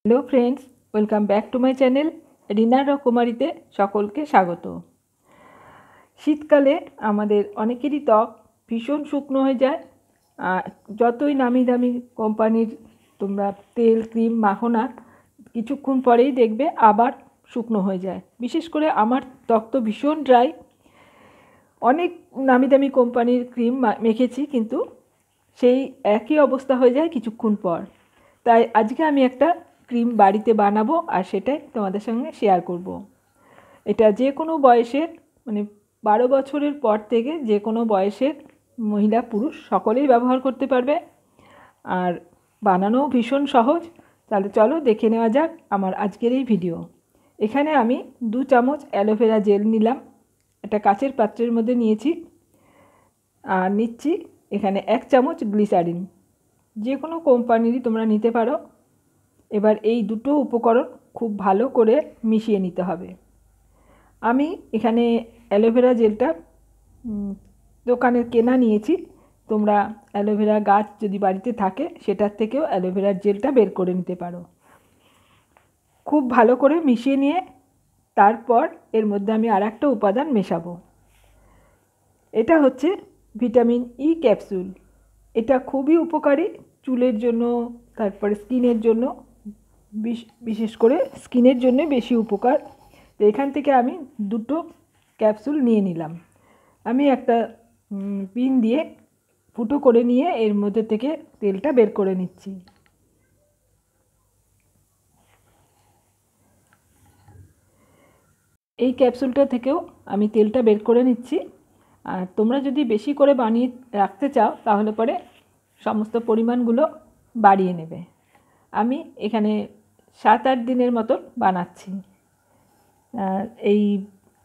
Hello friends, welcome back to my channel রিনার রকমারিতে সকলকে স্বাগত। শীতকালে আমাদের অনেকেরই ত্বক ভীষণ শুকনো হয়ে যায়। যতই নামি দামি কোম্পানির তোমরা তেল ক্রিম মাখো না, কিছুক্ষণ পরেই দেখবে আবার শুকনো হয়ে যায়। বিশেষ করে আমার ত্বক তো ভীষণ ড্রাই। অনেক নামি দামি কোম্পানির ক্রিম মেখেছি, কিন্তু সেই একই অবস্থা হয়ে যায় কিছুক্ষণ পর। তাই আজকে আমি একটা ক্রিম বাড়িতে বানাবো আর সেটাই তোমাদের সঙ্গে শেয়ার করব। এটা যে কোনো বয়সের, মানে 12 বছরের পর থেকে যে কোনো বয়সের মহিলা পুরুষ সকলেই ব্যবহার করতে পারবে, আর বানানোও ভীষণ সহজ। তাহলে চলো দেখে নেওয়া যাক আমার আজকের এই ভিডিও। এখানে আমি 2 চামচ অ্যালোভেরা জেল নিলাম, একটা কাচের পাত্রের মধ্যে নিয়েছি। আর নিচ্ছি এখানে 1 চামচ গ্লিসারিন, যে কোনো কোম্পানিরই তোমরা নিতে পারো। এবার এই দুটো উপকরণ খুব ভালো করে মিশিয়ে নিতে হবে। আমি এখানে অ্যালোভেরা জেলটা দোকানের কেনা নিয়েছি। তোমরা অ্যালোভেরা গাছ যদি বাড়িতে থাকে সেটার থেকেও অ্যালোভেরার জেলটা বের করে নিতে পারো। খুব ভালো করে মিশিয়ে নিয়ে তারপর এর মধ্যে আমি আর একটা উপাদান মেশাবো। এটা হচ্ছে ভিটামিন ই ক্যাপসুল। এটা খুবই উপকারী চুলের জন্য, তারপরে স্কিনের জন্য, বিশেষ করে স্কিনের জন্য বেশি উপকার। তো এখান থেকে আমি 2টো ক্যাপসুল নিয়ে নিলাম। আমি একটা পিন দিয়ে ফুটো করে নিয়ে এর মধ্যে থেকে তেলটা বের করে নিচ্ছি। এই ক্যাপসুলটা থেকেও আমি তেলটা বের করে নিচ্ছি। আর তোমরা যদি বেশি করে বানিয়ে রাখতে চাও তাহলে পরে সমস্ত পরিমাণগুলো বাড়িয়ে নেবে। আমি এখানে 7-8 দিনের মতন বানাচ্ছি। এই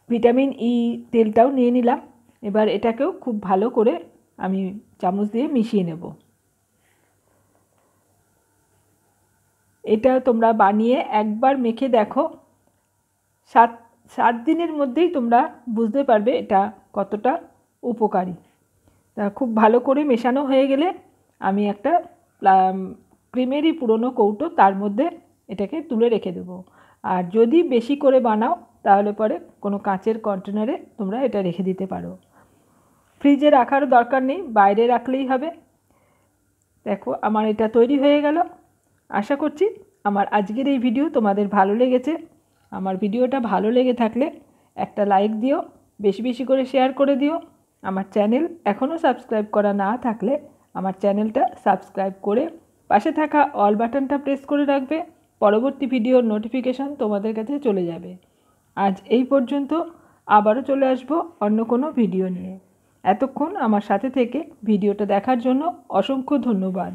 ভিটামিন ই তেলটাও নিয়ে নিলাম। এবার এটাকেও খুব ভালো করে আমি চামচ দিয়ে মিশিয়ে নেব। এটা তোমরা বানিয়ে একবার মেখে দেখো, 7 দিনের মধ্যেই তোমরা বুঝতে পারবে এটা কতটা উপকারী। তা খুব ভালো করে মেশানো হয়ে গেলে আমি একটা ক্রিমেরই পুরনো কৌটো, তার মধ্যে এটাকে তুলে রেখে দেবো। আর যদি বেশি করে বানাও তাহলে পরে কোনো কাঁচের কন্টেনারে তোমরা এটা রেখে দিতে পারো। ফ্রিজে রাখার দরকার নেই, বাইরে রাখলেই হবে। দেখো আমার এটা তৈরি হয়ে গেল। আশা করছি আমার আজকের এই ভিডিও তোমাদের ভালো লেগেছে। আমার ভিডিওটা ভালো লেগে থাকলে একটা লাইক দিও, বেশি বেশি করে শেয়ার করে দিও। আমার চ্যানেল এখনও সাবস্ক্রাইব করা না থাকলে আমার চ্যানেলটা সাবস্ক্রাইব করে পাশে থাকা অল বাটনটা প্রেস করে রাখবে। পরবর্তী ভিডিওর নোটিফিকেশান তোমাদের কাছে চলে যাবে। আজ এই পর্যন্ত, আবারও চলে আসবো অন্য কোনো ভিডিও নিয়ে। এতক্ষণ আমার সাথে থেকে ভিডিওটা দেখার জন্য অসংখ্য ধন্যবাদ।